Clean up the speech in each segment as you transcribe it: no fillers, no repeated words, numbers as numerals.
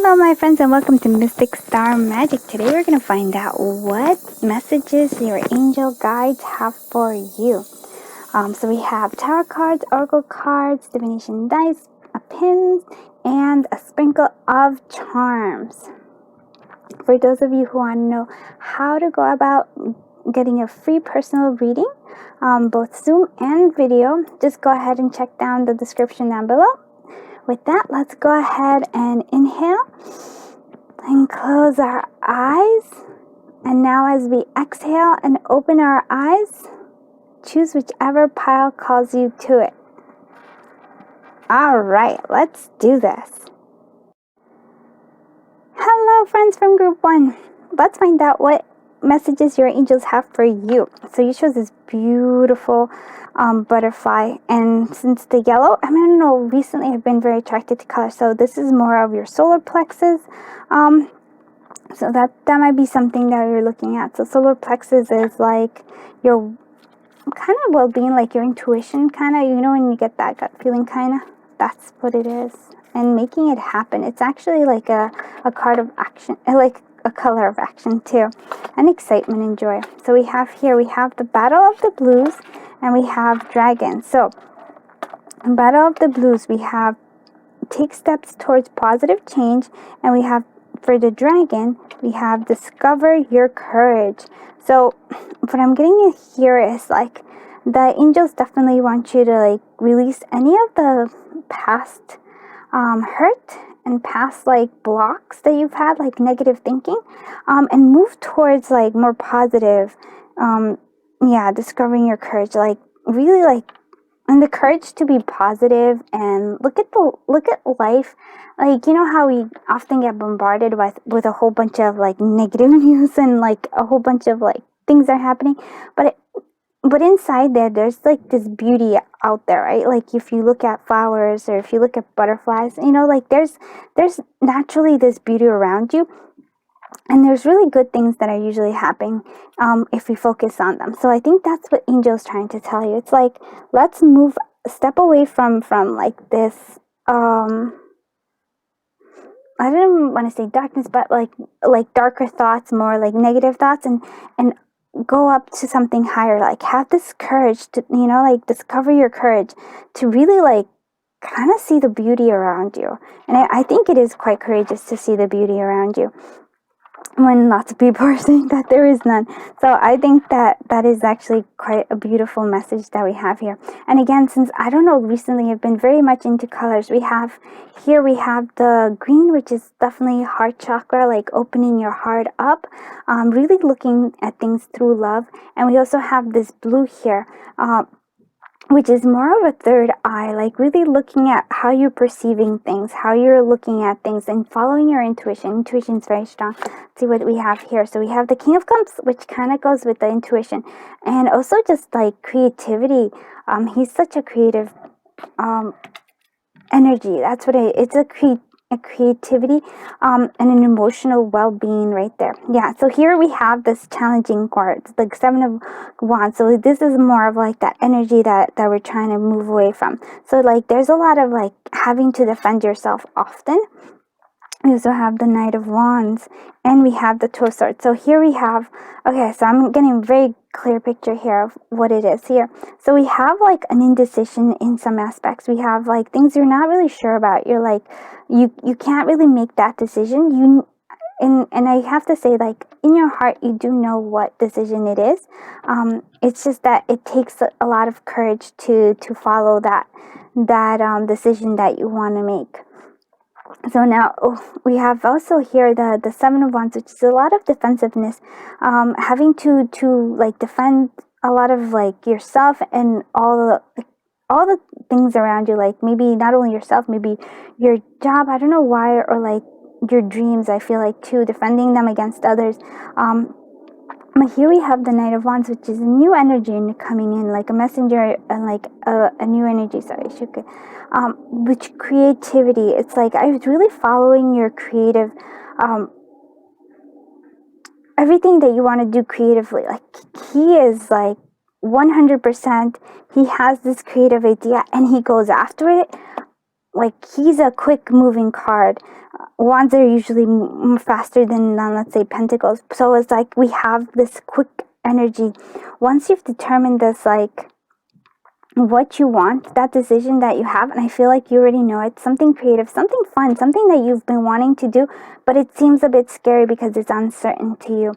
Hello my friends and welcome to Mystic Star Magic. Today we're going to find out what messages your angel guides have for you. So we have tarot cards, oracle cards, divination dice, a pin, and a sprinkle of charms. For those of you who want to know how to go about getting a free personal reading, both Zoom and video, just go ahead and check down the description down below. With that, let's go ahead and inhale and close our eyes. And now as we exhale and open our eyes, choose whichever pile calls you to it. All right, let's do this. Hello, friends from Group 1. Let's find out what messages your angels have for you. So you chose this beautiful butterfly, and since the yellow, I don't know, recently I've been very attracted to color, so this is more of your solar plexus, so that might be something that you're looking at. So solar plexus is like your kind of well-being, like your intuition, kind of, you know, when you get that gut feeling, kind of, that's what it is. And making it happen, it's actually like a card of action, like a color of action too, and excitement and joy. So we have the Battle of the Blues, and we have Dragon. So in Battle of the Blues, we have take steps towards positive change, and we have, for the Dragon, we have discover your courage. So what I'm getting here is like the angels definitely want you to like release any of the past hurt and past like blocks that you've had, like negative thinking, and move towards like more positive, discovering your courage, like really like, and the courage to be positive and look at life, like, you know how we often get bombarded with a whole bunch of like negative news and like a whole bunch of like things are happening, but inside there's like this beauty out there, right? Like if you look at flowers or if you look at butterflies, you know, like there's naturally this beauty around you, and there's really good things that are usually happening if we focus on them. So I think that's what Angel's trying to tell you. It's like, let's step away from like this, I don't want to say darkness, but like darker thoughts, more like negative thoughts, and go up to something higher. Like have this courage to, you know, like discover your courage to really like kind of see the beauty around you. And I think it is quite courageous to see the beauty around you when lots of people are saying that there is none. So I think that is actually quite a beautiful message that we have here. And again, since I don't know, recently I've been very much into colors. We have the green, which is definitely heart chakra, like opening your heart up, really looking at things through love. And we also have this blue here, which is more of a third eye, like really looking at how you're perceiving things, how you're looking at things, and following your intuition. Intuition is very strong. Let's see what we have here. So we have the King of Cups, which kind of goes with the intuition, and also just like creativity. He's such a creative energy. That's what it's a creativity, and an emotional well-being right there. Yeah, so here we have this challenging card, like 7 of Wands. So this is more of like that energy that we're trying to move away from. So like there's a lot of like having to defend yourself often. We also have the Knight of Wands, and we have the Two of Swords. So here we have, okay, so I'm getting a very clear picture here of what it is here. So we have like an indecision in some aspects. We have like things you're not really sure about. You're like, you can't really make that decision. And I have to say, like, in your heart, you do know what decision it is. It's just that it takes a lot of courage to follow that decision that you want to make. So now we have also here the 7 of Wands, which is a lot of defensiveness, having to like defend a lot of like yourself and all the things around you, like maybe not only yourself, maybe your job, I don't know why, or like your dreams, I feel like too, defending them against others. But here we have the Knight of Wands, which is a new energy coming in, like a messenger, and like a new energy. Sorry, which creativity. It's like I was really following your creative, everything that you want to do creatively. Like he is like 100%. He has this creative idea and he goes after it like he's a quick moving card. Wands are usually faster than, let's say, pentacles. So it's like we have this quick energy. Once you've determined this, like what you want, that decision that you have, and I feel like you already know it, something creative, something fun, something that you've been wanting to do, but it seems a bit scary because it's uncertain to you.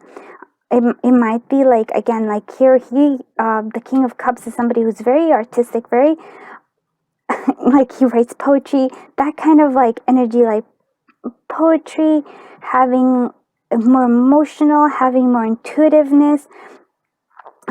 It might be like, again, like here, the King of Cups is somebody who's very artistic, very like he writes poetry, that kind of like energy, like poetry, having more emotional, having more intuitiveness.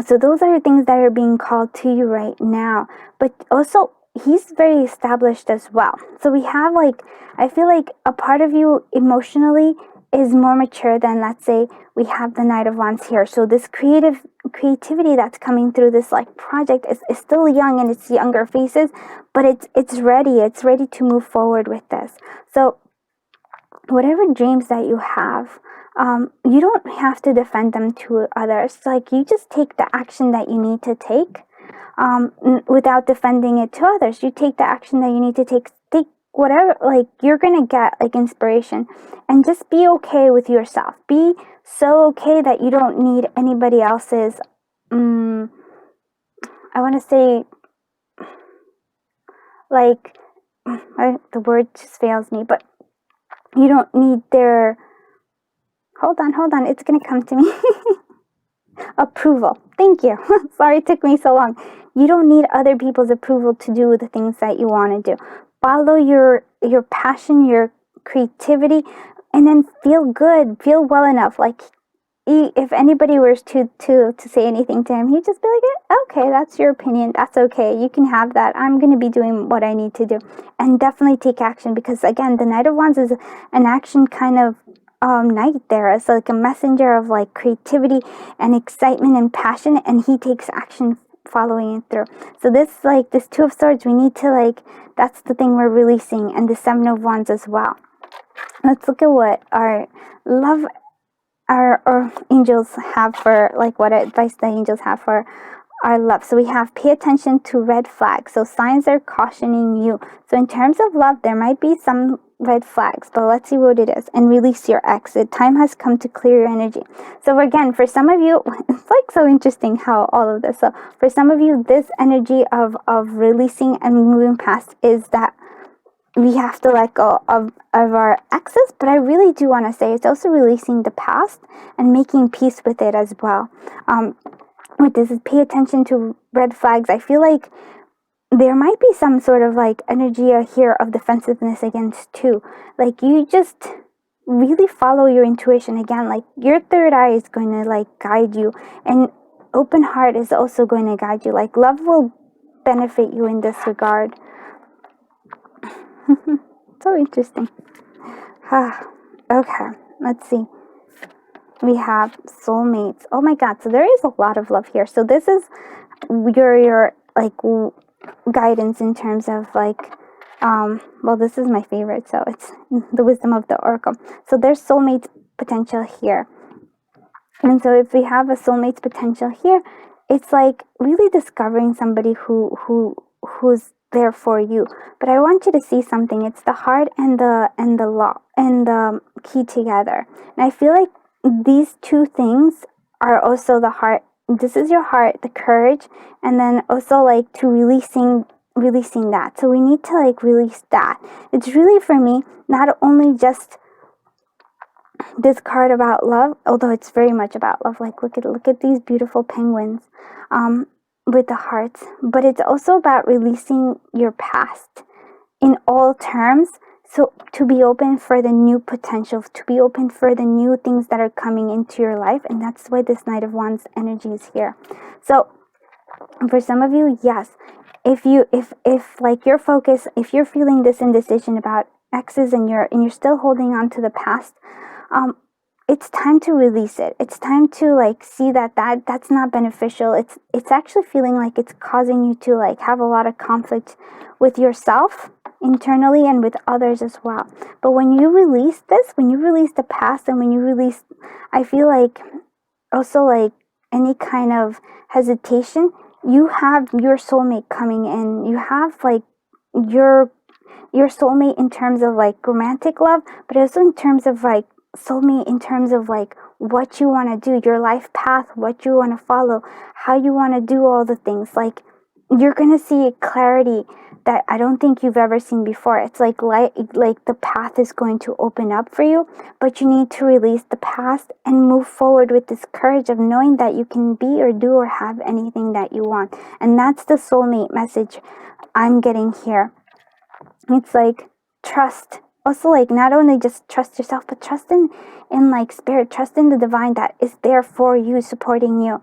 So those are the things that are being called to you right now. But also, he's very established as well. So we have like, I feel like a part of you emotionally is more mature than, let's say, we have the Knight of Wands here. So this creativity that's coming through this like project is still young, and it's younger faces, but it's ready to move forward with this. So whatever dreams that you have, you don't have to defend them to others. Like, you just take the action that you need to take, without defending it to others. You take the action that you need to take whatever, like, you're gonna get like inspiration, and just be okay with yourself. Be so okay that you don't need anybody else's, I want to say, like, the word just fails me, but you don't need their, hold on, it's gonna come to me. Approval. Thank you. Sorry it took me so long. You don't need other people's approval to do the things that you want to do. Follow your passion, your creativity, and then feel good, feel well enough. Like, if anybody was to say anything to him, he'd just be like, okay, that's your opinion, that's okay, you can have that, I'm going to be doing what I need to do. And definitely take action, because again, the Knight of Wands is an action kind of knight there. It's like a messenger of like creativity and excitement and passion, and he takes action following it through. So this Two of Swords, we need to, like, that's the thing we're releasing, and the Seven of Wands as well. Let's look at what our angels have for, like, what advice the angels have for our love. So we have, pay attention to red flags. So signs are cautioning you. So in terms of love, there might be some red flags, but let's see what it is. And release your ex. The time has come to clear your energy. So again, for some of you, it's like so interesting how all of this. So for some of you, this energy of releasing and moving past is that we have to let go of our exes, but I really do want to say it's also releasing the past and making peace with it as well. What this is, pay attention to red flags. I feel like there might be some sort of like energy here of defensiveness against too. Like, you just really follow your intuition. Again, like, your third eye is going to like guide you, and open heart is also going to guide you. Like, love will benefit you in this regard. So interesting. Okay, let's see. We have soulmates. Oh my god, so there is a lot of love here. So this is your like guidance in terms of like, well, this is my favorite, so it's the wisdom of the oracle. So there's soulmate potential here. And so if we have a soulmate's potential here, it's like really discovering somebody who's there for you. But I want you to see something. It's the heart and the key together. And I feel like these two things are also the heart. This is your heart, the courage, and then also like to releasing that. So we need to like release that. It's really, for me, not only just this card about love, although it's very much about love. Like, look at these beautiful penguins with the hearts, but it's also about releasing your past in all terms. So to be open for the new potential, to be open for the new things that are coming into your life, and that's why this Knight of Wands energy is here. So for some of you, yes, if like your focus, if you're feeling this indecision about exes and you're still holding on to the past, it's time to release it. It's time to like see that's not beneficial. It's actually feeling like it's causing you to like have a lot of conflict with yourself internally and with others as well. But when you release this, when you release the past, and when you release, I feel like also like any kind of hesitation, you have your soulmate coming in. You have like your soulmate in terms of like romantic love, but also in terms of like soulmate in terms of like what you want to do, your life path, what you want to follow, how you want to do all the things. Like, you're gonna see a clarity that I don't think you've ever seen before. It's like the path is going to open up for you, but you need to release the past and move forward with this courage of knowing that you can be or do or have anything that you want. And that's the soulmate message I'm getting here. It's like trust. Also, like, not only just trust yourself, but trust in like spirit, trust in the divine that is there for you, supporting you.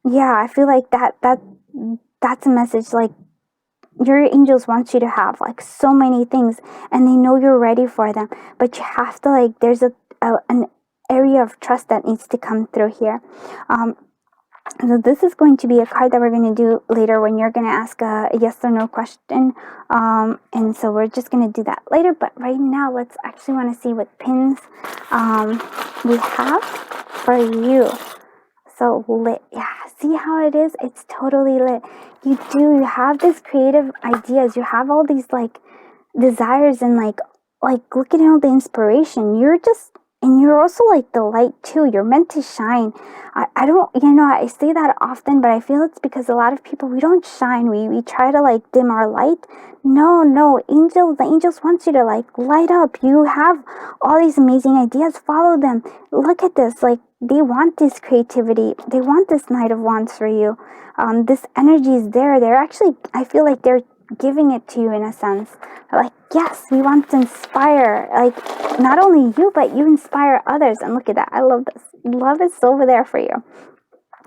Yeah, I feel like that's a message like your angels want you to have like so many things, and they know you're ready for them, but you have to like, there's an area of trust that needs to come through here. So this is going to be a card that we're going to do later when you're going to ask a yes or no question, and so we're just going to do that later. But right now, let's actually want to see what pins we have for you. So lit. Yeah, see how it is? It's totally lit. You have these creative ideas. You have all these like desires, and like look at all the inspiration. And you're also like the light too. You're meant to shine. I don't, I say that often, but I feel it's because a lot of people, we don't shine. We try to like dim our light. No, the angels want you to like light up. You have all these amazing ideas. Follow them. Look at this. Like, they want this creativity. They want this Knight of Wands for you. This energy is there. They're actually, I feel like they're giving it to you in a sense. Like, yes, we want to inspire, like, not only you, but you inspire others. And look at that. I love this. Love is over there for you.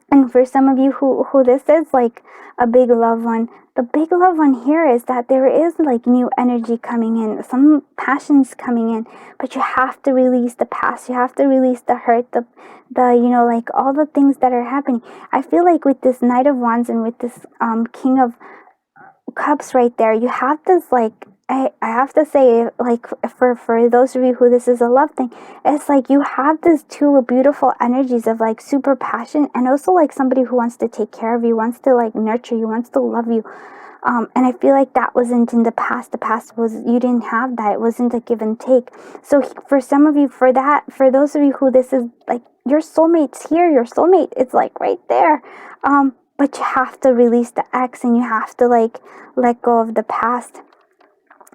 And for some of you who this is like a big love one, the big love one here is that there is like new energy coming in, some passions coming in, but you have to release the past. You have to release the hurt, the like all the things that are happening. I feel like with this Knight of Wands and with this King of Cups right there, you have this like, I have to say, like, for those of you who this is a love thing, it's like you have this two beautiful energies of like super passion, and also like somebody who wants to take care of you, wants to like nurture you, wants to love you. And I feel like that wasn't in the past. The past was, you didn't have that. It wasn't a give and take. So for some of you, for those of you who this is like, your soulmate's here, your soulmate, it's like right there. But you have to release the ex, and you have to like let go of the past.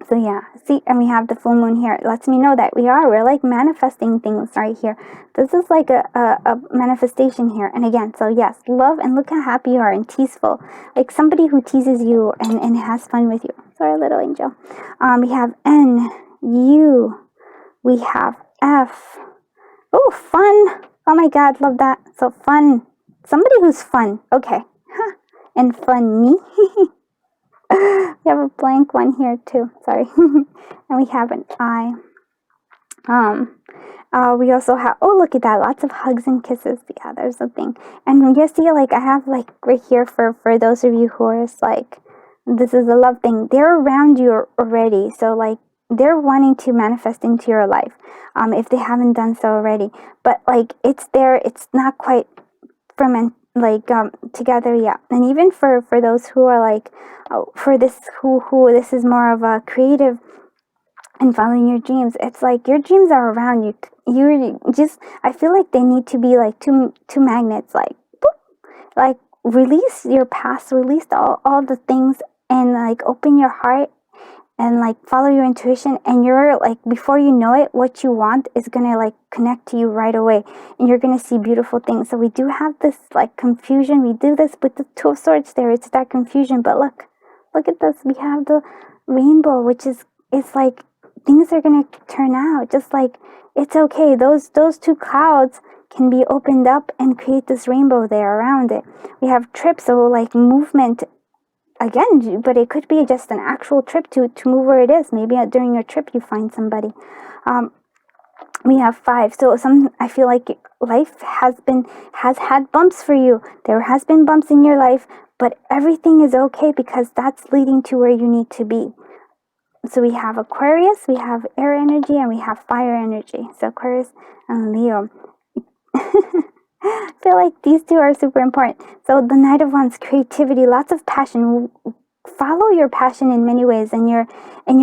So yeah, see, and we have the full moon here. It lets me know that we're like manifesting things right here. This is like a manifestation here. And again, so yes, love, and look how happy you are and teaseful. Like somebody who teases you and has fun with you. Sorry, little angel. We have N, U, we have F. Oh, fun. Oh my God, love that. So fun. Somebody who's fun. Okay. Huh. And funny. We have a blank one here too. Sorry. And we have an I. We also have, oh, look at that, lots of hugs and kisses. Yeah, there's a thing. And you see, like, I have like right here for those of you who are like, this is a love thing. They're around you already. So like, they're wanting to manifest into your life, if they haven't done so already. But like, it's there. It's not quite from together yet. And even for those who are like, for this who this is more of a creative and following your dreams, it's like your dreams are around you. You just, I feel like they need to be like two magnets, like boop, like release your past, release all the things, and like open your heart and like follow your intuition, and you're like, before you know it, what you want is gonna like connect to you right away, and you're gonna see beautiful things. So we do have this like confusion. We do this with the Two of Swords there. It's that confusion, but look at this. We have the rainbow, which is, it's like things are gonna turn out. Just like, it's okay. Those two clouds can be opened up and create this rainbow there around it. We have trips, so like movement. Again, but it could be just an actual trip to move where it is. Maybe during your trip you find somebody. We have 5. So I feel like life has had bumps for you. There has been bumps in your life, but everything is okay because that's leading to where you need to be. So we have Aquarius, we have air energy, and we have fire energy. So Aquarius and Leo. I feel like these two are super important. So the Knight of Wands, creativity, lots of passion. follow your passion in many ways, and your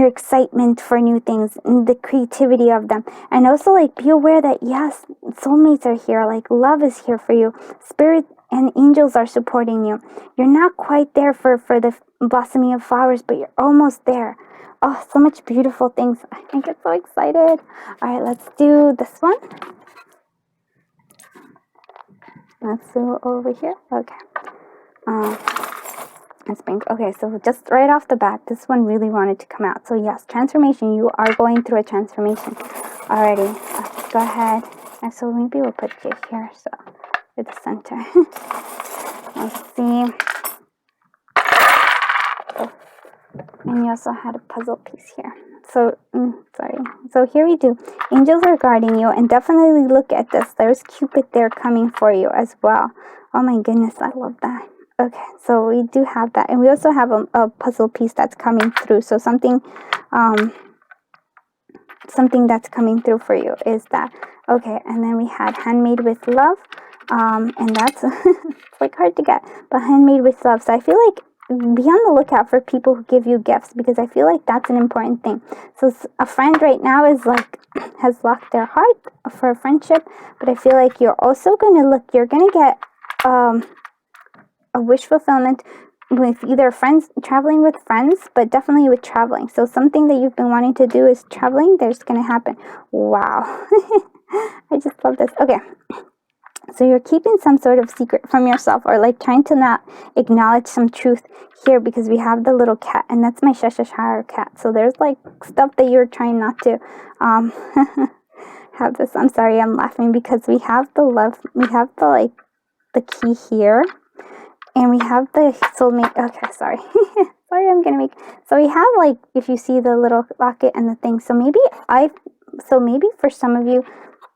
excitement for new things and the creativity of them. And also, like, be aware that yes, soulmates are here, like love is here for you, spirit and angels are supporting you. You're not quite there for the blossoming of flowers, but you're almost there. Oh, so much beautiful things. I get so excited. All right, let's do this one. Let's do over here. Okay. Spring. Okay, so just right off the bat, this one really wanted to come out. So yes, transformation. You are going through a transformation. Alrighty, let's go ahead. And so maybe we'll put you here, so at the center. Let's see. Oh. And you also had a puzzle piece here. So, sorry. So here we do. Angels are guarding you, and definitely look at this. There's Cupid there coming for you as well. Oh my goodness, I love that. Okay, so we do have that, and we also have a puzzle piece that's coming through. So something that's coming through for you is that. Okay, and then we had handmade with love, and that's it's like hard to get, but handmade with love. So I feel like be on the lookout for people who give you gifts, because I feel like that's an important thing. So a friend right now is like has locked their heart for a friendship, but I feel like you're also gonna get a wish fulfillment with either friends, traveling with friends, but definitely with traveling. So something that you've been wanting to do is traveling. There's going to happen. Wow. I just love this. Okay. So you're keeping some sort of secret from yourself, or like trying to not acknowledge some truth here, because we have the little cat, and that's my Cheshire cat. So there's like stuff that you're trying not to have this. I'm sorry, I'm laughing because we have the love, we have the like the key here. And we have the soulmate. Okay, sorry. Sorry, I'm gonna make. So we have, like, if you see the little locket and the thing. So maybe for some of you,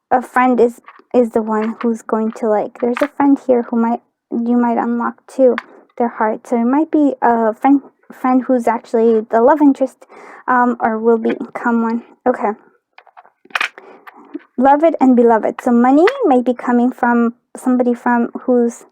a friend is the one who's going to, like. There's a friend here who you might unlock too, their heart. So it might be a friend who's actually the love interest, or will become one. Okay. Love it and beloved. So money might be coming from somebody who's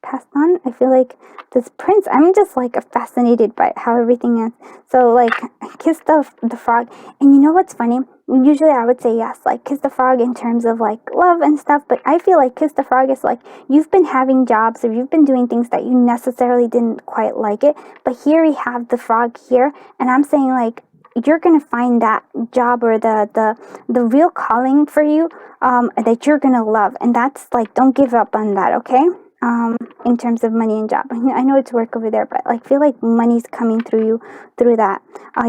passed on. I feel like this prince, I'm just like fascinated by how everything is. So like, kiss the frog. And you know what's funny? Usually I would say yes, like kiss the frog in terms of like love and stuff, but I feel like kiss the frog is like you've been having jobs, or you've been doing things that you necessarily didn't quite like it, but here we have the frog here, and I'm saying like you're gonna find that job, or the real calling for you, that you're gonna love. And that's like, don't give up on that. Okay. In terms of money and job, I know it's work over there, but like feel like money's coming through you through that.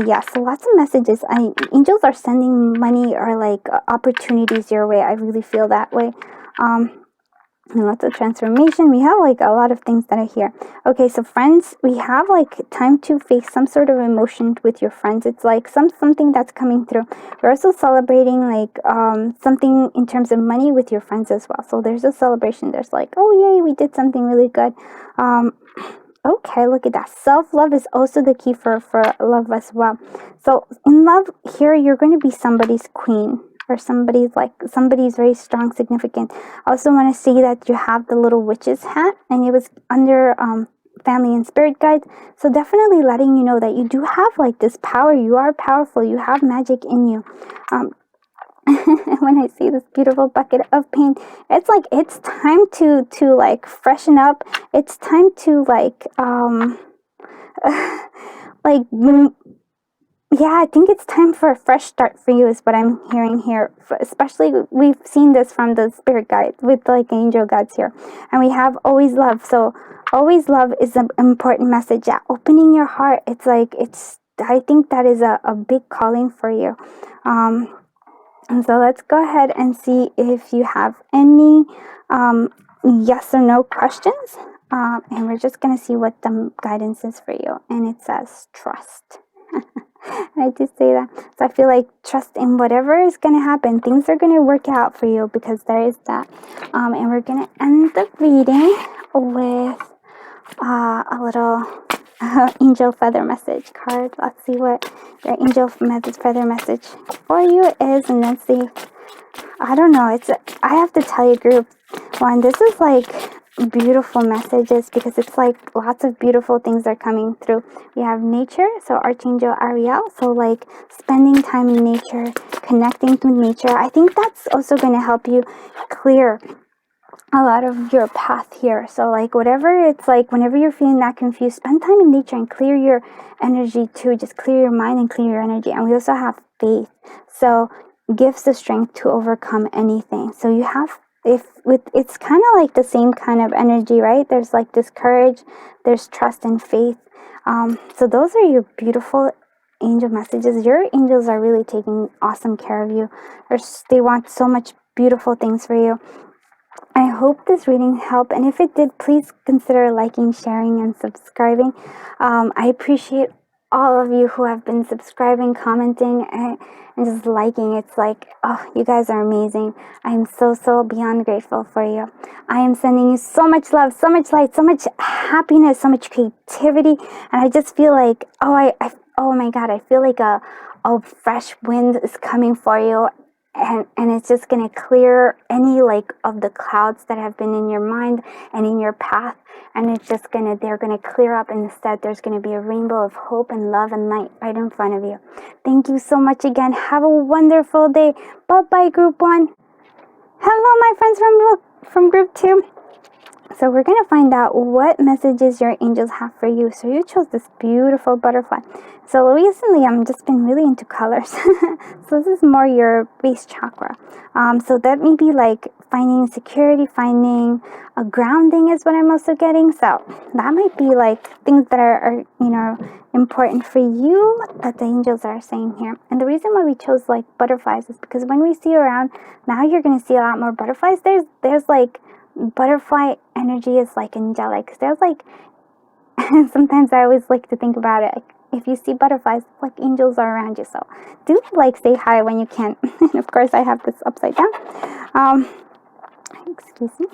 Yeah, so lots of messages. Angels are sending money, or like opportunities your way. I really feel that way. And lots of transformation. We have like a lot of things that are here. Okay, so friends, we have like time to face some sort of emotion with your friends. It's like something that's coming through. We're also celebrating like something in terms of money with your friends as well. So there's a celebration. There's like, oh yay, we did something really good. Okay, look at that. Self-love is also the key for love as well. So in love here, you're going to be somebody's queen, or somebody's very strong, significant. I also want to see that you have the little witch's hat, and it was under family and spirit guides. So definitely letting you know that you do have like this power. You are powerful. You have magic in you. When I see this beautiful bucket of paint, it's like it's time to like freshen up. It's time to like yeah, I think it's time for a fresh start for you, is what I'm hearing here. Especially, we've seen this from the spirit guide with like angel guides here. And we have always love. So always love is an important message. Yeah, opening your heart. It's like, I think that is a big calling for you. And so let's go ahead and see if you have any yes or no questions. And we're just going to see what the guidance is for you. And it says trust. I did say that. So I feel like trust in whatever is going to happen. Things are going to work out for you, because there is that. And we're going to end the reading with a little angel feather message card. Let's see what your angel feather message for you is. And let's see. I don't know. I have to tell you, group one, this is like beautiful messages, because it's like lots of beautiful things are coming through. We have nature, so Archangel Ariel, so like spending time in nature, connecting with nature. I think that's also going to help you clear a lot of your path here. So like whatever it's like, whenever you're feeling that confused, spend time in nature and clear your energy too. Just clear your mind and clear your energy. And we also have faith, so gives the strength to overcome anything. So you have, if with, it's kind of like the same kind of energy, right? There's like this courage, there's trust and faith. So those are your beautiful angel messages. Your angels are really taking awesome care of you. They want so much beautiful things for you. I hope this reading helped, and if it did, please consider liking, sharing, and subscribing. I appreciate all of you who have been subscribing, commenting, and just liking. It's like, oh, you guys are amazing. I am so beyond grateful for you. I am sending you so much love, so much light, so much happiness, so much creativity, and I just feel like, oh my God, I feel like a fresh wind is coming for you. And it's just going to clear any like of the clouds that have been in your mind and in your path, and it's just they're gonna clear up, and instead there's gonna be a rainbow of hope and love and light right in front of you. Thank you so much again. Have a wonderful day. Bye group 1. Hello my friends from group 2. So we're going to find out what messages your angels have for you. So you chose this beautiful butterfly. So recently I've just been really into colors. So this is more your base chakra. So that may be like finding security, finding a grounding is what I'm also getting. So that might be like things that are important for you that the angels are saying here. And the reason why we chose like butterflies is because when we see around, now you're going to see a lot more butterflies. There's like butterfly energy is like angelic. There's like sometimes I always like to think about it, like, if you see butterflies, like angels are around you. So do like say hi when you can. And of course I have this upside down. Excuse me.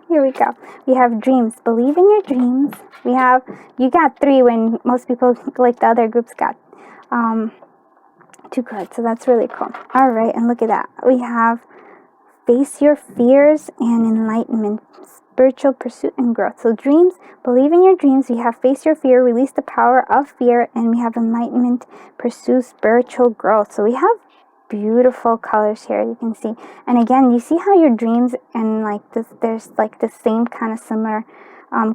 Here we go. We have dreams. Believe in your dreams. You got 3 when most people, like the other groups, got 2 cards. So that's really cool. All right, and look at that. We have face your fears and enlightenment, spiritual pursuit and growth. So dreams, believe in your dreams. We have face your fear, release the power of fear, and we have enlightenment, pursue spiritual growth. So we have beautiful colors here, you can see. And again, you see how your dreams and like this, there's like the same kind of similar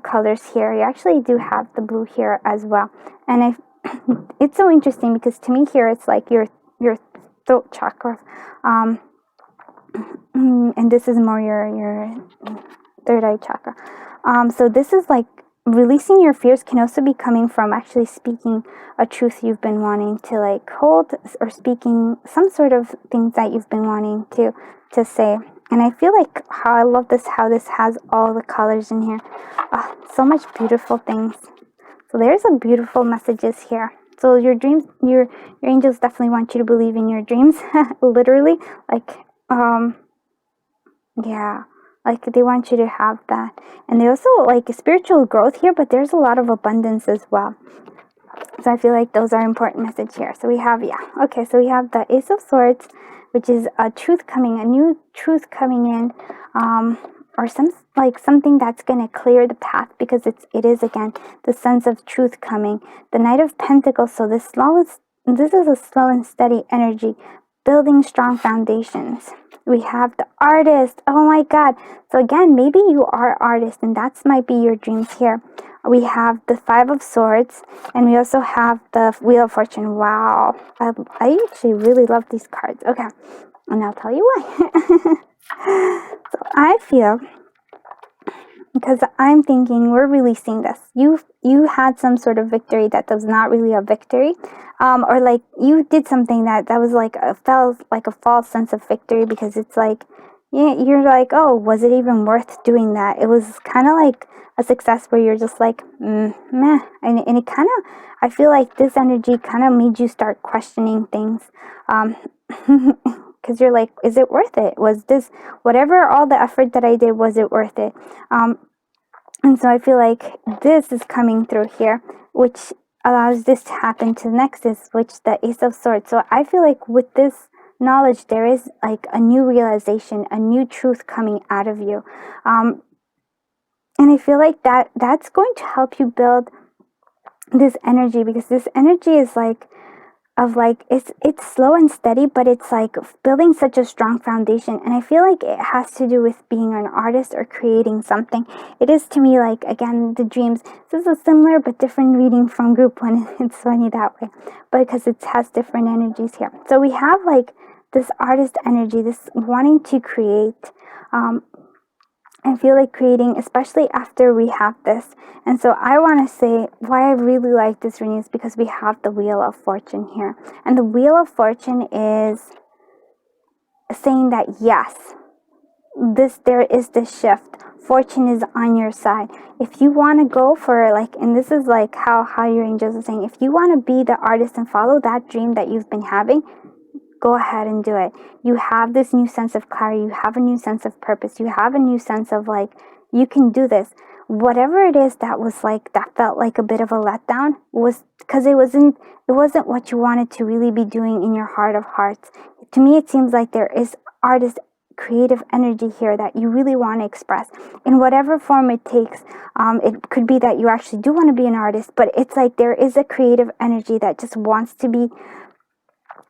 colors here. You actually do have the blue here as well. And it's so interesting because to me here it's like your throat chakra. And this is more your third eye chakra. So this is like releasing your fears can also be coming from actually speaking a truth you've been wanting to like hold, or speaking some sort of things that you've been wanting to say. And I feel like I love this, how this has all the colors in here. So much beautiful things. So there's a beautiful messages here. So your dreams, your angels definitely want you to believe in your dreams. Literally, like yeah, like they want you to have that. And they also like spiritual growth here, but there's a lot of abundance as well. So I feel like those are important message here. So we have, okay, so we have the Ace of Swords, which is a new truth coming in, or something that's going to clear the path, because it is again the sense of truth coming. The Knight of Pentacles, so this is a slow and steady energy, building strong foundations. We have the Artist. Oh my God. So again, maybe you are artist, and that might be your dreams here. We have the Five of Swords, and we also have the Wheel of Fortune. Wow. I actually really love these cards. Okay. And I'll tell you why. So I feel, because I'm thinking we're releasing this. You had some sort of victory that was not really a victory, or like you did something that was like felt like a false sense of victory, because it's like you're like, oh, was it even worth doing that? It was kind of like a success where you're just like meh, and it kind of, I feel like this energy kind of made you start questioning things. Because you're like, is it worth it? Was this, whatever, all the effort that I did, was it worth it? And so I feel like this is coming through here, which allows this to happen to the next, which the Ace of Swords. So I feel like with this knowledge, there is like a new realization, a new truth coming out of you. And I feel like that's going to help you build this energy, because this energy is like of like it's slow and steady, but it's like building such a strong foundation. And I feel like it has to do with being an artist or creating something. It is to me, like, again, the dreams, this is a similar but different reading from group one. It's funny that way, but because it has different energies here. So we have like this artist energy, this wanting to create, I feel like creating, especially after we have this. And so I want to say why I really like this reading is because we have the Wheel of Fortune here. And the Wheel of Fortune is saying that yes, there is this shift. Fortune is on your side. If you want to go for like, and this is like how your angels are saying, if you want to be the artist and follow that dream that you've been having, go ahead and do it. You have this new sense of clarity. You have a new sense of purpose. You have a new sense of like, you can do this. Whatever it is that was like, that felt like a bit of a letdown, was because it wasn't what you wanted to really be doing in your heart of hearts. To me, it seems like there is artist creative energy here that you really want to express in whatever form it takes. It could be that you actually do want to be an artist, but it's like there is a creative energy that just wants to be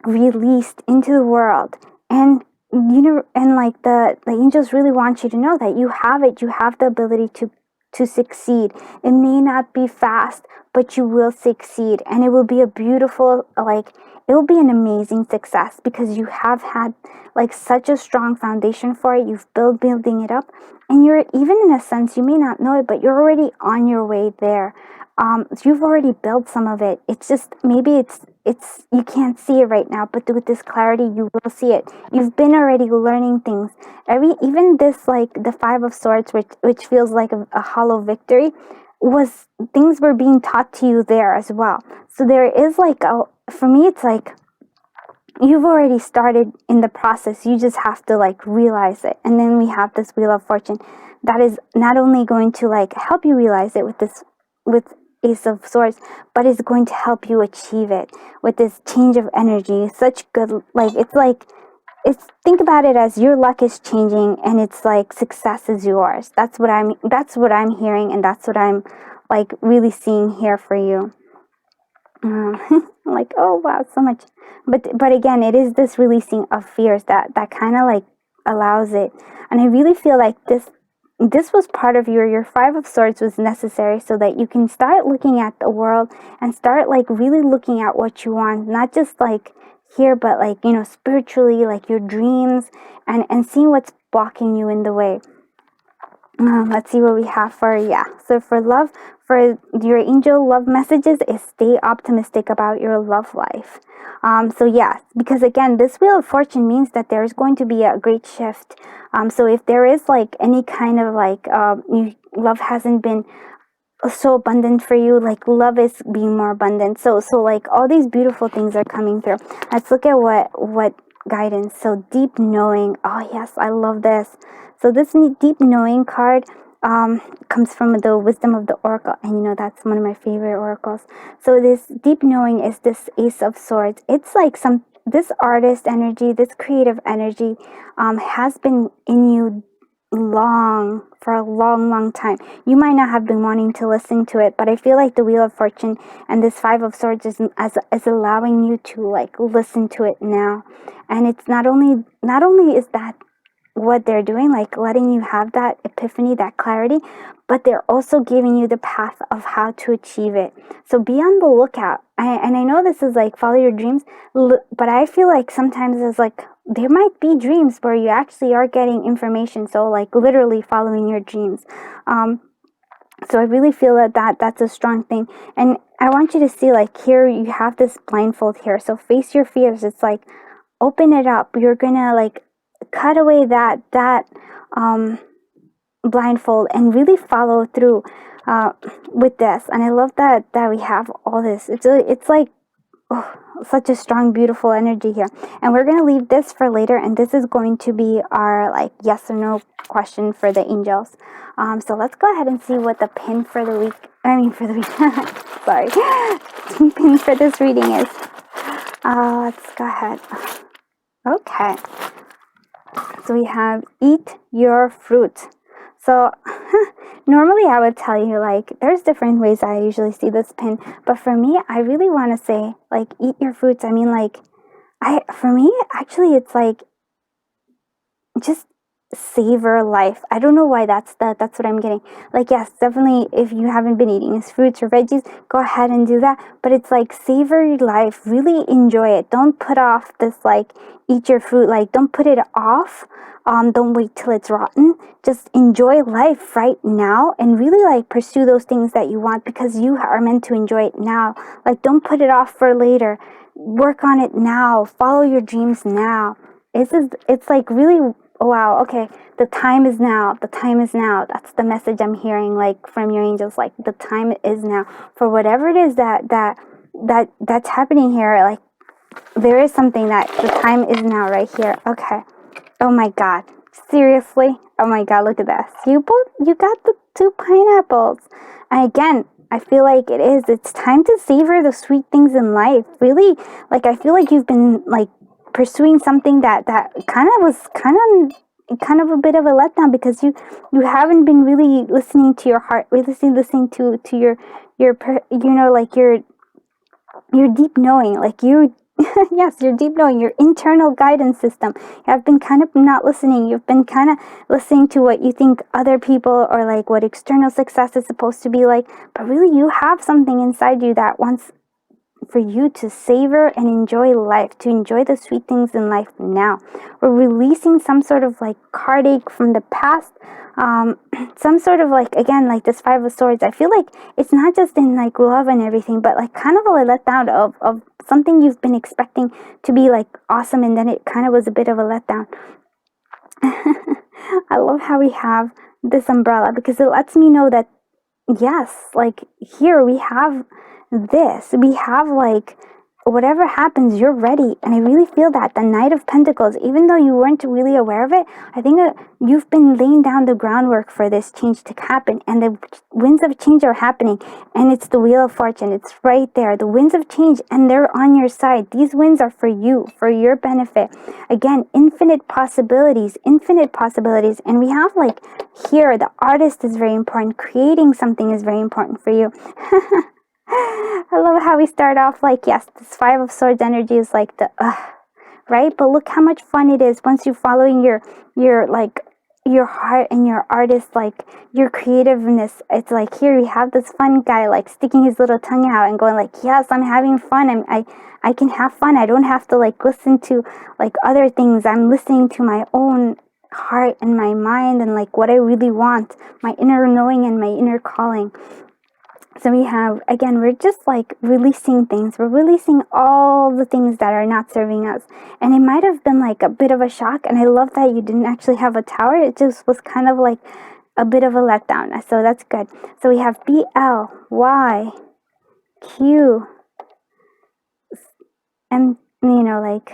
released into the world. And and like the angels really want you to know that you have it. You have the ability to succeed. It may not be fast, but you will succeed, and it will be a beautiful, like, it will be an amazing success, because you have had like such a strong foundation for it. You've building it up, and you're, even in a sense, you may not know it, but you're already on your way there. You've already built some of it. It's just, maybe it's you can't see it right now, but with this clarity you will see it. You've been already learning things. Even this, like the Five of Swords, which feels like a hollow victory, was things were being taught to you there as well. So there is like for me, it's like you've already started in the process. You just have to like realize it. And then we have this Wheel of Fortune that is not only going to like help you realize it with Ace of Swords, but is going to help you achieve it with this change of energy. Such good, it's, think about it as your luck is changing, and it's like success is yours. That's what I'm hearing, and that's what I'm like really seeing here for you. Like, oh wow, so much. But again, it is this releasing of fears that kind of like allows it. And I really feel like this was part of your Five of Swords was necessary, so that you can start looking at the world and start like really looking at what you want, not just like here, but like, spiritually, like your dreams, and seeing what's blocking you in the way. Let's see what we have for, so for love, for your angel love messages is stay optimistic about your love life. So yeah, because again, this Wheel of Fortune means that there's going to be a great shift. So if there is like any kind of like love hasn't been so abundant for you, like love is being more abundant. So like all these beautiful things are coming through. Let's look at what guidance. So deep knowing. Oh yes, I love this. So this deep knowing card comes from the wisdom of the oracle, and that's one of my favorite oracles. So this deep knowing is this Ace of Swords. It's like this artist energy, this creative energy has been in you for a long time. You might not have been wanting to listen to it, but I feel like the Wheel of Fortune and this Five of Swords is allowing you to like listen to it now. And it's not only is that what they're doing, like letting you have that epiphany, that clarity, but they're also giving you the path of how to achieve it. So be on the lookout. And I know this is like follow your dreams, but I feel like sometimes it's like there might be dreams where you actually are getting information. So like literally following your dreams. So I really feel that's a strong thing. And I want you to see, like, here you have this blindfold here. So face your fears. It's like open it up. You're gonna like cut away that blindfold and really follow through with this. And I love that we have all this. It's like such a strong, beautiful energy here. And we're gonna leave this for later, and this is going to be our like yes or no question for the angels. So let's go ahead and see what the pin for the week, sorry, pin for this reading is. Let's go ahead. Okay, so we have eat your fruit. So normally I would tell you, like, there's different ways I usually see this pin, but for me, I really want to say, like, eat your fruits. I mean, like, for me, actually, it's like, just savor life. I don't know why that's what I'm getting. Like, yes, definitely, if you haven't been eating his fruits or veggies, go ahead and do that. But it's like, savor your life, really enjoy it. Don't put off this, like, eat your fruit, like, don't put it off. Don't wait till it's rotten. Just enjoy life right now and really, like, pursue those things that you want, because you are meant to enjoy it now. Like, don't put it off for later. Work on it now. Follow your dreams now. It's like, really, oh, wow, okay, the time is now. The time is now. That's the message I'm hearing, like, from your angels. Like, the time is now for whatever it is that's happening here. Like, there is something that the time is now right here. Okay. Oh my God. Seriously? Oh my God, look at this. You got the 2 pineapples. And again, I feel like it's time to savor the sweet things in life. Really, like, I feel like you've been, like, pursuing something that was kind of a bit of a letdown, because you haven't been really listening to your heart, really listening to like, your deep knowing, like, you yes, your deep knowing, your internal guidance system. You have been kind of not listening. You've been kind of listening to what you think other people, or like what external success is supposed to be like, but really, you have something inside you that wants for you to savor and enjoy life, to enjoy the sweet things in life now. We're releasing some sort of, like, heartache from the past, some sort of, like, again, like this 5 of Swords. I feel like it's not just in, like, love and everything, but, like, kind of a letdown of something you've been expecting to be, like, awesome, and then it kind of was a bit of a letdown. I love how we have this umbrella, because it lets me know that, yes, like, here we have this. We have, like, whatever happens, you're ready. And I really feel that the Knight of Pentacles, even though you weren't really aware of it, I think that you've been laying down the groundwork for this change to happen. And the winds of change are happening. And it's the Wheel of Fortune. It's right there. The winds of change, and they're on your side. These winds are for you, for your benefit. Again, infinite possibilities, infinite possibilities. And we have, like, here, the artist is very important. Creating something is very important for you. I love how we start off, like, yes, this 5 of Swords energy is like the right? But look how much fun it is once you're following your like, your heart and your artist, like, your creativeness. It's like, here you have this fun guy, like, sticking his little tongue out and going, like, yes, I'm having fun. I can have fun. I don't have to, like, listen to, like, other things. I'm listening to my own heart and my mind, and, like, what I really want, my inner knowing and my inner calling. So we have, again, we're just, like, releasing things. We're releasing all the things that are not serving us. And it might have been, like, a bit of a shock. And I love that you didn't actually have a tower. It just was kind of like a bit of a letdown. So that's good. So we have BL, Y, Q, and, like,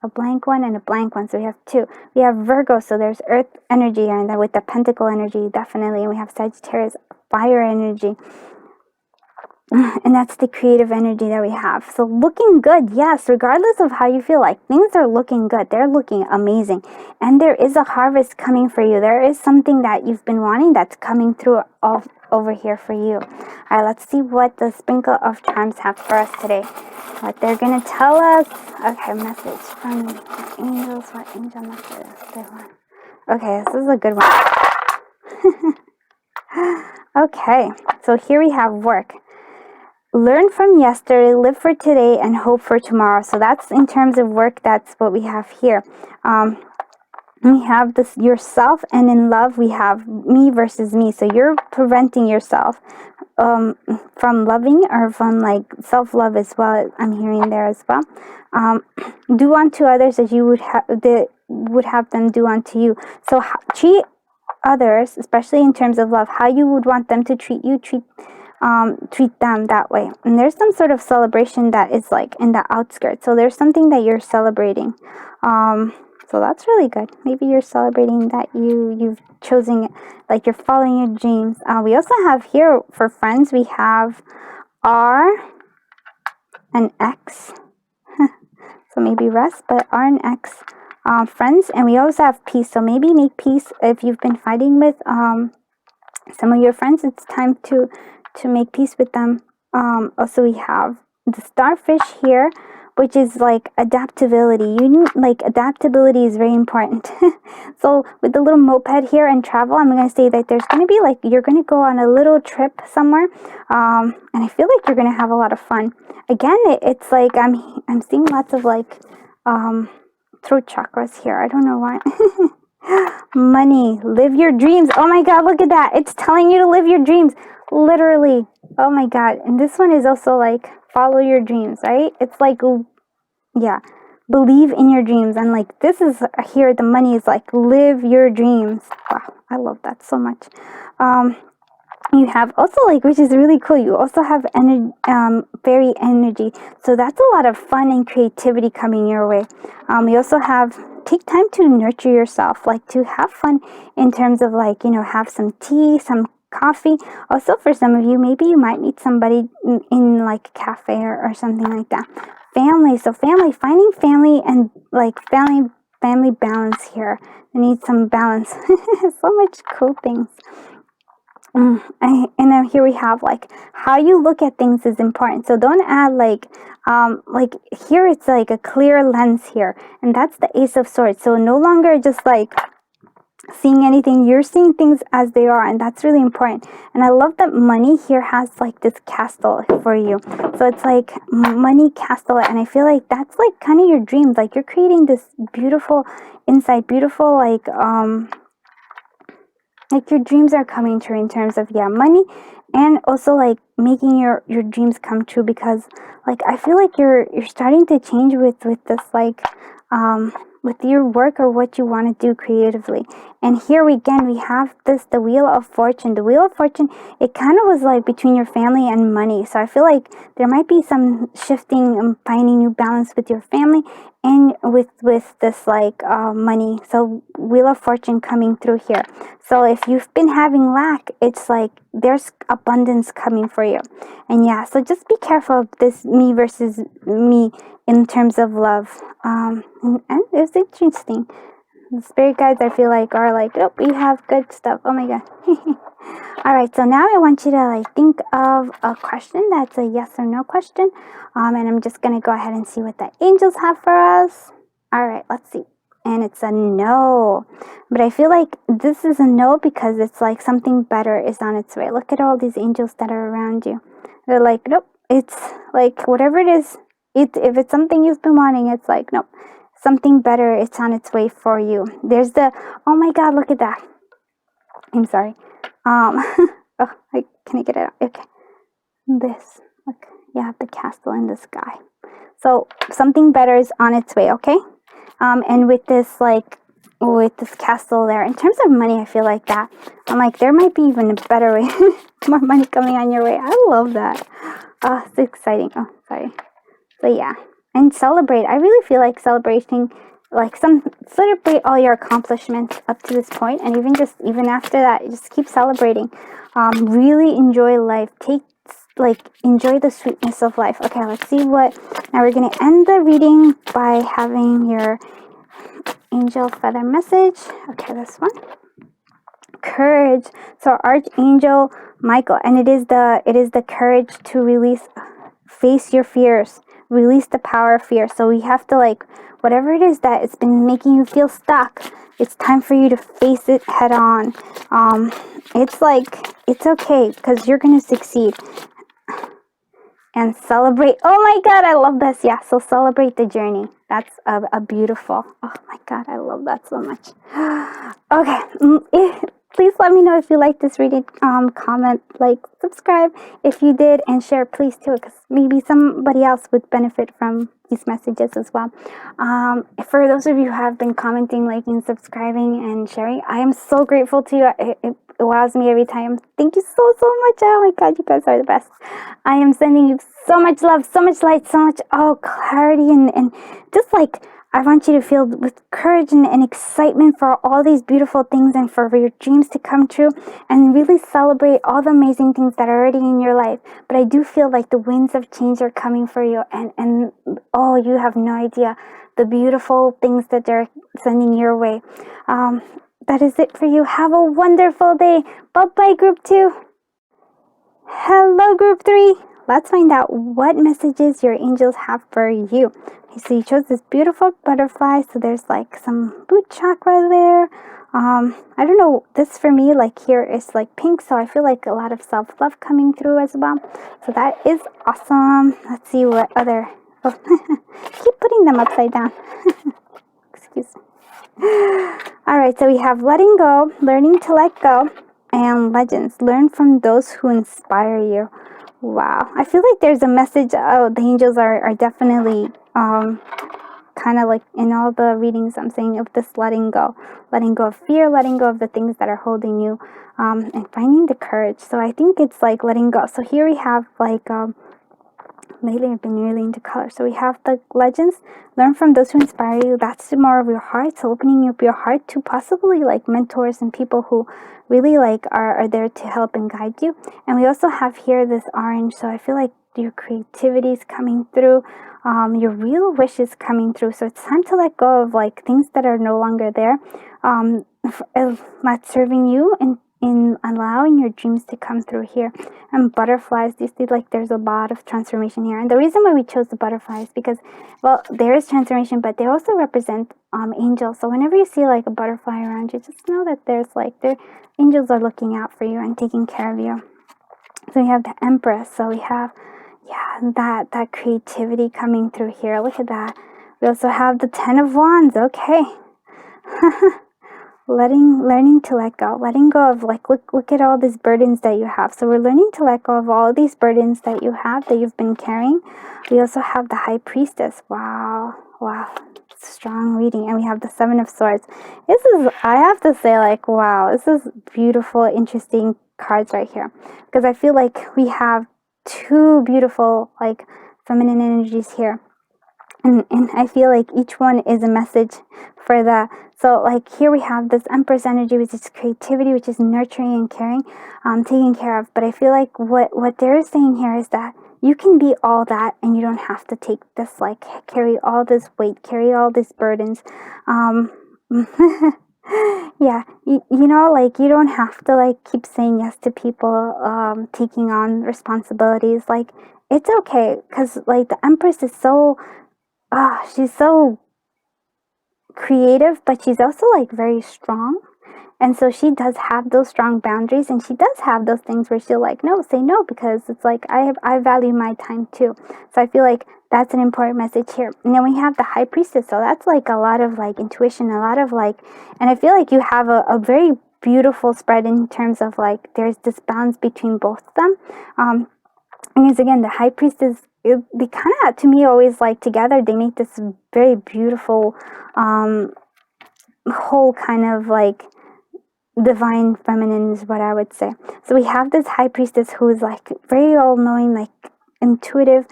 a blank one and a blank one. So we have 2. We have Virgo. So there's earth energy, and then with the pentacle energy, definitely. And we have Sagittarius, fire energy. And that's the creative energy that we have. So looking good, yes, regardless of how you feel, like, things are looking good. They're looking amazing. And there is a harvest coming for you. There is something that you've been wanting that's coming through over here for you. All right, let's see what the Sprinkle of Charms have for us today. What they're going to tell us. Okay, message from the angels. What angel message is they want? Okay, this is a good one. Okay, so here we have work. Learn from yesterday, live for today, and hope for tomorrow. So that's in terms of work. That's what we have here. We have this yourself, and in love we have me versus me. So you're preventing yourself from loving, or from, like, self-love as well. I'm hearing there as well. Do unto others as you would have them do unto you. So treat others, especially in terms of love, how you would want them to treat you. Treat them that way. And there's some sort of celebration that is, like, in the outskirts. So there's something that you're celebrating. So that's really good. Maybe you're celebrating that you've chosen, like, you're following your dreams. We also have here, for friends, we have R and X. So maybe rest, but R and X friends, and we also have peace. So maybe make peace if you've been fighting with some of your friends. It's time to make peace with them. Also, we have the starfish here, which is like adaptability. Adaptability is very important. So with the little moped here and travel, I'm going to say that there's going to be like, you're going to go on a little trip somewhere, and I feel like you're going to have a lot of fun. Again, it's like I'm seeing lots of like throat chakras here. I don't know why. Money, live your dreams. Oh my god, look at that. It's telling you to live your dreams, literally. Oh my god. And this one is also like follow your dreams, right? It's like, yeah, believe in your dreams. And like this is here, the money is like live your dreams. Wow, I love that so much. You have also like, which is really cool, you also have fairy energy, so that's a lot of fun and creativity coming your way. You also have take time to nurture yourself, like to have fun in terms of like, have some tea, some coffee. Also for some of you, maybe you might meet somebody in like a cafe or something like that. Family, so finding family and like family balance here. You need some balance. So much cool things. And then here we have like how you look at things is important. So don't add like here it's like a clear lens here, and that's the Ace of Swords. So no longer just like seeing anything, you're seeing things as they are, and that's really important. And I love that money here has like this castle for you. So it's like money castle, and I feel like that's like kind of your dreams. Like you're creating this beautiful insight, beautiful like your dreams are coming true in terms of money, and also like making your dreams come true, because like I feel like you're starting to change with this like with your work or what you want to do creatively. And here we have the Wheel of Fortune. The Wheel of Fortune, it kind of was like between your family and money. So I feel like there might be some shifting and finding new balance with your family and with this like money. So Wheel of Fortune coming through here. So if you've been having lack, it's like there's abundance coming for you. And so just be careful of this me versus me in terms of love. And it's interesting. The spirit guides, I feel like, are like, oh, we have good stuff. Oh my god. All right, so now I want you to like think of a question that's a yes or no question. And I'm just gonna go ahead and see what the angels have for us. All right, let's see. And it's a no. But I feel like this is a no because it's like something better is on its way. Look at all these angels that are around you. They're like, nope. It's like whatever it is. If it's something you've been wanting, it's like, nope. Something better, it's on its way for you. There's the, oh my god, look at that. I'm sorry. Oh, can I get it out? Okay. This, look, you have the castle in the sky. So something better is on its way, okay? And with this castle there, in terms of money, I feel like that. I'm like, there might be even a better way, more money coming on your way. I love that. Oh, it's exciting. Oh, sorry. So and celebrate. I really feel like celebrating, celebrate all your accomplishments up to this point, and even after that, just keep celebrating. Really enjoy life. Enjoy the sweetness of life. Okay, let's see what. Now we're gonna end the reading by having your angel feather message. Okay, this one. Courage. So Archangel Michael, and it is the courage to face your fears. Release the power of fear. So we have to whatever it is that it's been making you feel stuck, it's time for you to face it head on. It's okay, because you're going to succeed. And celebrate. Oh my god, I love this. So celebrate the journey. That's a beautiful. Oh my god, I love that so much. Okay. Please let me know if you like this reading. Comment, subscribe if you did, and share please too, because maybe somebody else would benefit from these messages as well. For those of you who have been commenting, liking, subscribing, and sharing, I am so grateful to you. It wows me every time. Thank you so much. Oh my god, you guys are the best. I am sending you so much love, so much light, so much clarity, and just I want you to feel with courage and excitement for all these beautiful things and for your dreams to come true, and really celebrate all the amazing things that are already in your life. But I do feel like the winds of change are coming for you, and oh, you have no idea the beautiful things that they're sending your way. That is it for you. Have a wonderful day. Bye-bye, Group 2. Hello, Group 3. Let's find out what messages your angels have for you. Okay, so you chose this beautiful butterfly. So there's like some root chakra there. I don't know. This for me, like here is like pink. So I feel like a lot of self-love coming through as well. So that is awesome. Let's see what other... Oh, keep putting them upside down. Excuse me. Alright, so we have letting go, learning to let go, and legends. Learn from those who inspire you. Wow. I feel like there's a message. Oh, the angels are definitely kind of like in all the readings I'm saying of this letting go of fear, letting go of the things that are holding you, and finding the courage. So I think it's like letting go. So here we have like lately I've been really into color. So we have the legends. Learn from those who inspire you. That's more of your heart. So opening up your heart to possibly like mentors and people who really like are there to help and guide you. And we also have here this orange. So I feel like your creativity is coming through. Your real wish is coming through. So it's time to let go of like things that are no longer there. Not serving you, and in allowing your dreams to come through here. And butterflies, you see like there's a lot of transformation here. And the reason why we chose the butterflies, because, well, there is transformation, but they also represent angels. So whenever you see like a butterfly around you, just know that there's like, their angels are looking out for you and taking care of you. So we have the Empress. So we have, yeah, that creativity coming through here. Look at that. We also have the Ten of Wands. Okay. Learning to let go, letting go of like, look at all these burdens that you have. So we're learning to let go of all these burdens that you have, that you've been carrying. We also have the High Priestess. Wow, strong reading. And we have the Seven of Swords. This is, I have to say, like, wow, this is beautiful, interesting cards right here, because I feel like we have two beautiful like feminine energies here. And I feel like each one is a message for the, so like here we have this Empress energy, which is creativity, which is nurturing and caring, taking care of. But I feel like what they're saying here is that you can be all that, and you don't have to take this, like, carry all this weight, carry all these burdens. Yeah, you know, like, you don't have to like keep saying yes to people, taking on responsibilities. Like, it's okay, because like the Empress is so, she's so creative, but she's also like very strong. And so she does have those strong boundaries, and she does have those things where she'll like, no, say no, because it's like, I value my time too. So I feel like that's an important message here. And then we have the High Priestess. So that's like a lot of like intuition, a lot of like, and I feel like you have a very beautiful spread in terms of like, there's this balance between both of them. Because again, the High Priestess, they kind of, to me, always like together, they make this very beautiful whole kind of like divine feminine is what I would say. So we have this High Priestess who is like very all-knowing, like intuitive,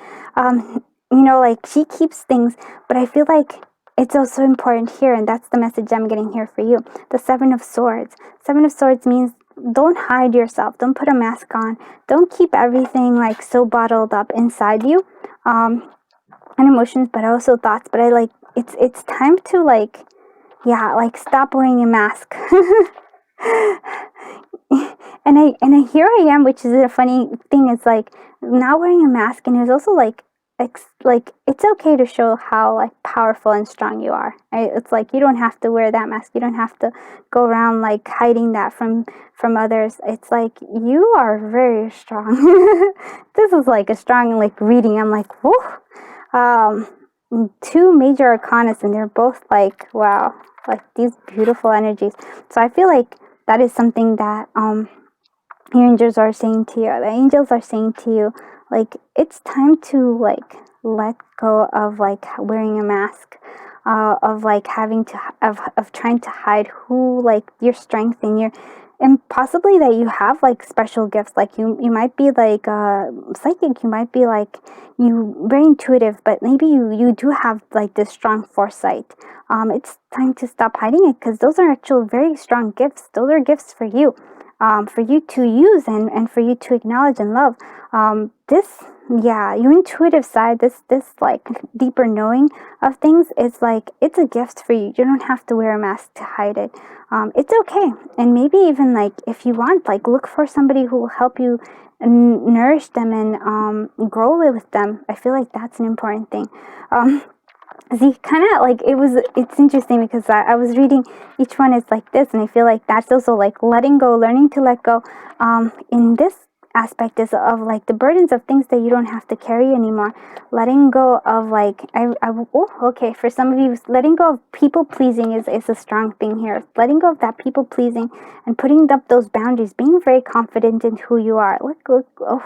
you know, like she keeps things. But I feel like it's also important here, and that's the message I'm getting here for you. The Seven of Swords. Seven of Swords means don't hide yourself, don't put a mask on, don't keep everything like so bottled up inside you, and emotions, but also thoughts. But I like, it's time to like, yeah, like stop wearing a mask. and here I am, which is a funny thing. It's like not wearing a mask, and it's also like it's okay to show how like powerful and strong you are. Right? It's like you don't have to wear that mask. You don't have to go around like hiding that from others. It's like you are very strong. This is like a strong like reading. I'm like, whoa. Two major arcanas, and they're both like, wow, like these beautiful energies. So I feel like that is something that your angels are saying to you. The angels are saying to you, like, it's time to like let go of like wearing a mask, of like having to of trying to hide who, like, your strength and and possibly that you have like special gifts, like you might be like psychic, you might be like you very intuitive, but maybe you do have like this strong foresight. It's time to stop hiding it, because those are actual very strong gifts. Those are gifts for you to use, and for you to acknowledge and love. This, yeah, your intuitive side, this like deeper knowing of things, is like, it's a gift for you. You don't have to wear a mask to hide it. It's okay. And maybe even like, if you want, like, look for somebody who will help you nourish them and grow with them. I feel like that's an important thing. See, kind of like, it's interesting, because I was reading, each one is like this, and I feel like that's also like letting go, learning to let go. In this aspect is of like the burdens of things that you don't have to carry anymore. Letting go of like, okay, for some of you, letting go of people pleasing is a strong thing here. Letting go of that people pleasing and putting up those boundaries, being very confident in who you are. Look, oh,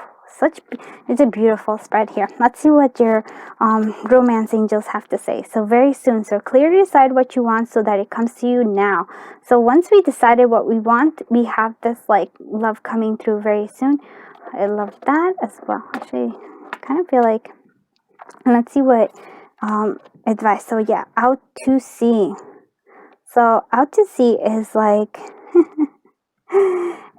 it's a beautiful spread here. Let's see what your romance angels have to say. So very soon, so clearly decide what you want so that it comes to you now. So once we decided what we want, we have this like love coming through very soon. I love that as well. Actually, I kind of feel like, let's see what advice. So yeah, out to sea. So out to sea is like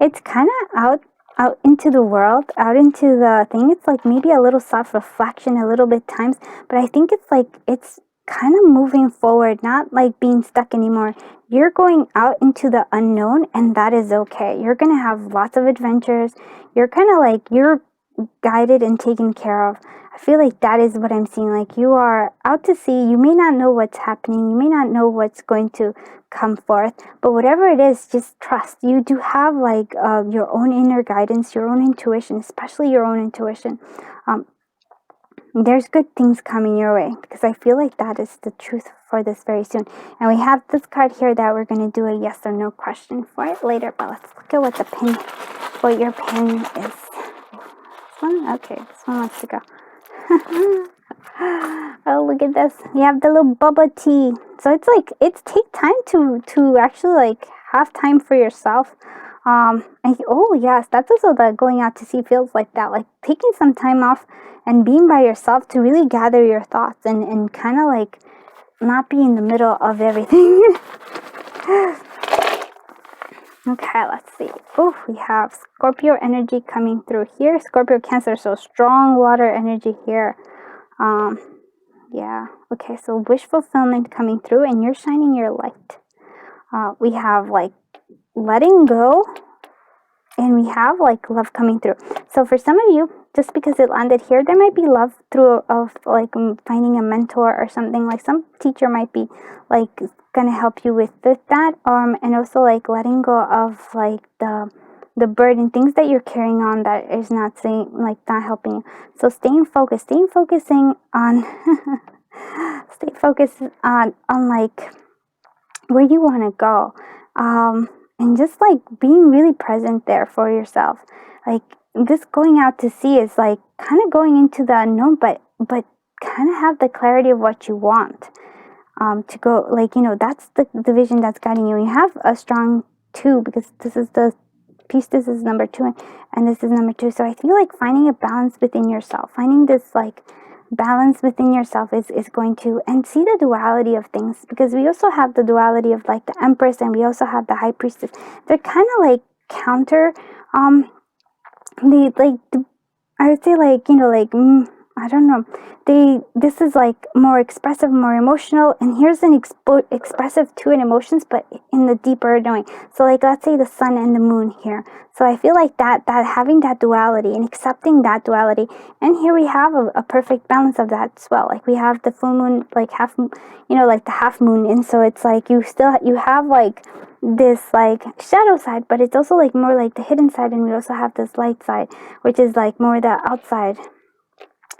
it's kind of out into the world, out into the thing. It's like maybe a little self-reflection a little bit times, but I think it's like, it's kind of moving forward, not like being stuck anymore. You're going out into the unknown, and that is okay. You're gonna have lots of adventures. You're kind of like, you're guided and taken care of. I feel like that is what I'm seeing. Like, you are out to sea. You may not know what's happening. You may not know what's going to come forth, but whatever it is, just trust. You do have like your own inner guidance, your own intuition, especially your own intuition. There's good things coming your way, because I feel like that is the truth for this very soon. And we have this card here that we're going to do a yes or no question for it later, but let's look at what your pin is. This one? Okay, this one wants to go. Oh, look at this. You have the little bubble tea. So it's like, it's take time to actually like have time for yourself. And oh yes, that's also the going out to sea feels like that. Like taking some time off and being by yourself to really gather your thoughts and kind of like not be in the middle of everything. Okay, let's see. Oh, we have Scorpio energy coming through here. Scorpio, Cancer, so strong water energy here. Yeah. Okay, so wish fulfillment coming through, and you're shining your light. We have like letting go, and we have like love coming through. So for some of you, just because it landed here, there might be love through of like finding a mentor or something. Like some teacher might be like gonna help you with that, and also like letting go of like the burden, things that you're carrying on that is not saying, like, not helping you. So focusing on stay focused on like where you want to go, and just like being really present there for yourself. Like this going out to sea is like kind of going into the unknown, but kind of have the clarity of what you want to go. Like, that's the vision that's guiding you. You have a strong 2, because this is the piece, this is number 2, and this is number 2. So I feel like finding a balance within yourself, finding this like balance within yourself is going to, and see the duality of things, because we also have the duality of like the Empress, and we also have the High Priestess. They're kind of like counter, I would say like, I don't know, this is like more expressive, more emotional, and here's an expressive too in emotions, but in the deeper knowing. So like, let's say the sun and the moon here. So I feel like that having that duality and accepting that duality, and here we have a perfect balance of that as well. Like we have the full moon, like like the half moon, and so it's like you have like this like shadow side, but it's also like more like the hidden side, and we also have this light side, which is like more the outside.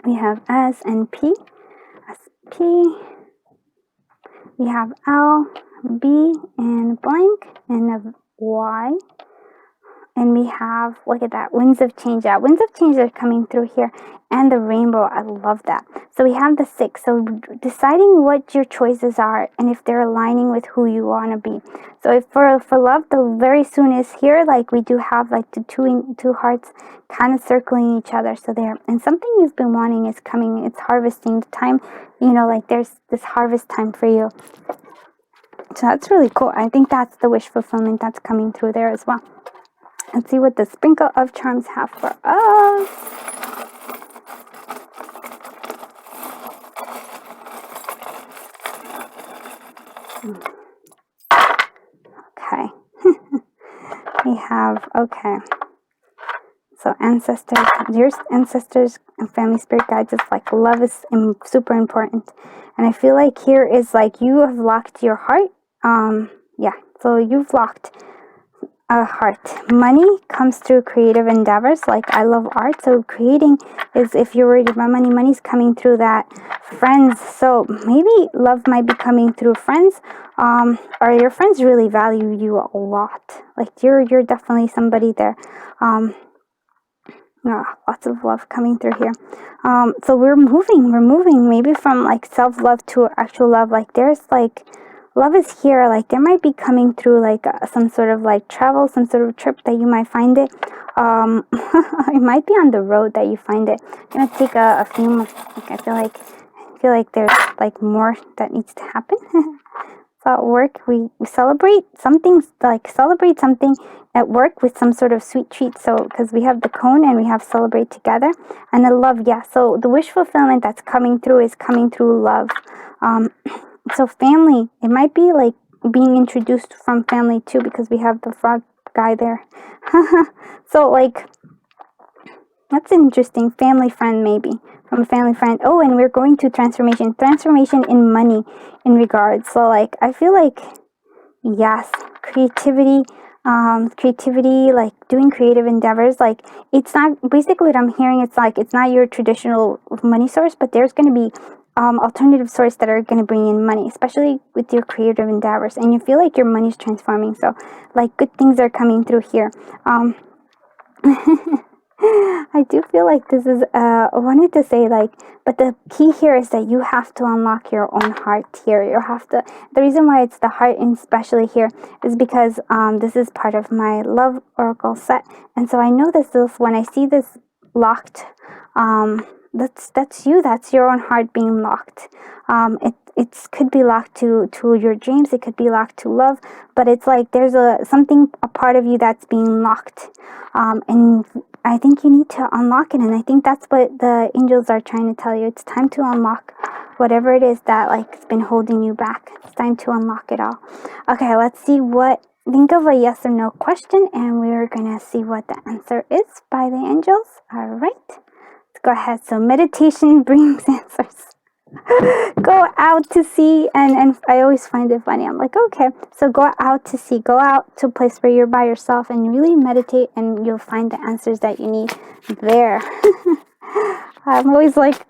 We have S and P, SP, we have L, B, and blank, and a Y, And we have, look at that, winds of change. Yeah, winds of change are coming through here. And the rainbow, I love that. So we have the 6. So deciding what your choices are and if they're aligning with who you want to be. So if for love, the very soon is here. Like we do have like the two hearts kind of circling each other. So there, and something you've been wanting is coming. It's harvesting time. You know, like there's this harvest time for you. So that's really cool. I think that's the wish fulfillment that's coming through there as well. Let's see what the sprinkle of charms have for us. Okay. We have, okay. So ancestors, your ancestors and family spirit guides is like love is super important. And I feel like here is like you have locked your heart. Yeah, so you've locked a heart. Money comes through creative endeavors. Like I love art, so creating is, if you're worried about money, money's coming through that. Friends, so maybe love might be coming through friends, or your friends really value you a lot. Like you're definitely somebody there. Lots of love coming through here. So we're moving maybe from like self-love to actual love. Like there's like love is here. Like there might be coming through like some sort of like travel, some sort of trip that you might find it. It might be on the road that you find it. I'm gonna take a few more. Like, I feel like there's like more that needs to happen. So at work we celebrate something, like celebrate something at work with some sort of sweet treat. So because we have the cone and we have celebrate together, and the love, yeah. So the wish fulfillment that's coming through is coming through love. So family, it might be like being introduced from family too, because we have the frog guy there. So like that's an interesting family friend, maybe from a family friend. Oh, and we're going to transformation in money in regards. So like I feel like, yes, creativity, like doing creative endeavors. Like it's not, basically what I'm hearing, it's like it's not your traditional money source, but there's going to be alternative source that are going to bring in money, especially with your creative endeavors, and you feel like your money's transforming. So like good things are coming through here. I do feel like this is, I wanted to say like, but the key here is that you have to unlock your own heart here. You have to, the reason why it's the heart, and especially here, is because this is part of my love oracle set. And so I know this is, when I see this locked, that's you, that's your own heart being locked. It could be locked to your dreams, it could be locked to love, but it's like there's a part of you that's being locked, and I think you need to unlock it. And I think that's what the angels are trying to tell you. It's time to unlock whatever it is that like has been holding you back. It's time to unlock it all. Okay, let's see what, think of a yes or no question, and we're gonna see what the answer is by the angels. All right, let's go ahead. So meditation brings answers. Go out to sea, and I always find it funny. I'm like, okay, so go out to sea, go out to a place where you're by yourself and really meditate, and you'll find the answers that you need there. I'm always like,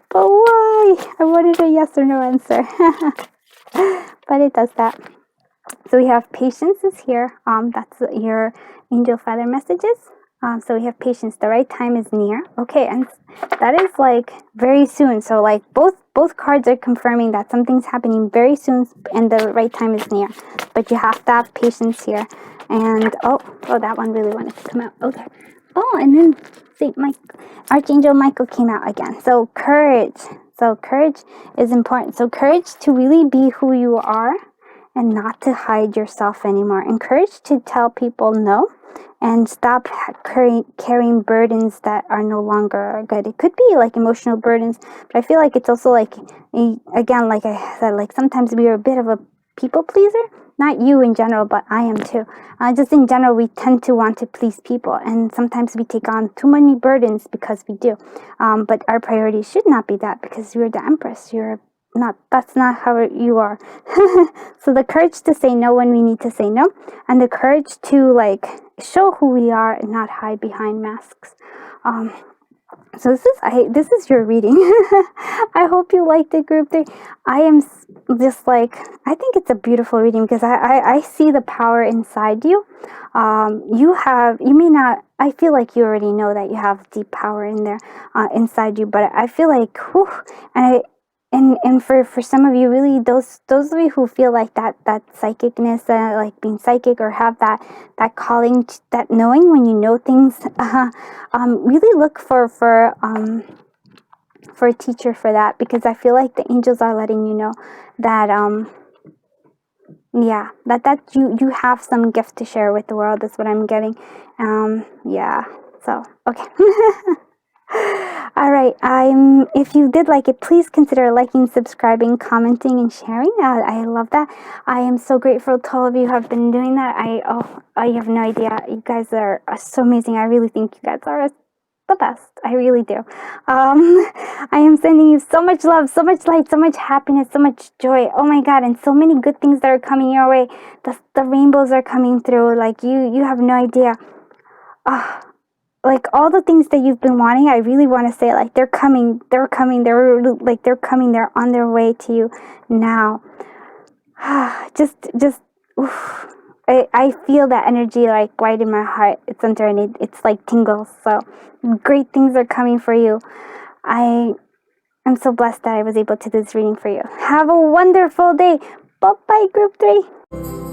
but why? I wanted a yes or no answer. But it does that. So we have patience is here. That's your angel feather messages. So we have patience. The right time is near. Okay, and that is like very soon. So like both cards are confirming that something's happening very soon, and the right time is near. But you have to have patience here. And oh, that one really wanted to come out. Okay. Oh, and then Archangel Michael came out again. So courage. So courage is important. So courage to really be who you are, and not to hide yourself anymore. And courage to tell people no, and stop carrying burdens that are no longer good. It could be like emotional burdens, but I feel like it's also like, again, like I said, like sometimes we are a bit of a people pleaser. Not you in general, but I am too. Just in general, we tend to want to please people, and sometimes we take on too many burdens because we do. But our priority should not be that, because you're the Empress. That's not how you are. So the courage to say no when we need to say no, and the courage to like show who we are and not hide behind masks. So this is your reading. I hope you liked it, group 3. I am just like, I think it's a beautiful reading because I see the power inside you. You may not, I feel like you already know that you have deep power in there, inside you, but I feel like, whew, and for some of you, really, those of you who feel like that psychicness, like being psychic, or have that calling, that knowing when you know things, really look for a teacher for that, because I feel like the angels are letting you know that yeah, that you have some gift to share with the world. That's what I'm getting. Yeah. So okay. All right. If you did like it, please consider liking, subscribing, commenting, and sharing. I love that. I am so grateful to all of you who have been doing that. I have no idea. You guys are so amazing. I really think you guys are the best. I really do. I am sending you so much love, so much light, so much happiness, so much joy. Oh my God, and so many good things that are coming your way. The rainbows are coming through. Like you have no idea. Like all the things that you've been wanting, I really want to say, like they're coming, they're coming, they're coming, they're on their way to you now. just oof. I feel that energy like right in my heart. It's under, and it's like tingles. So great things are coming for you. I am so blessed that I was able to do this reading for you. Have a wonderful day. Bye bye, group 3.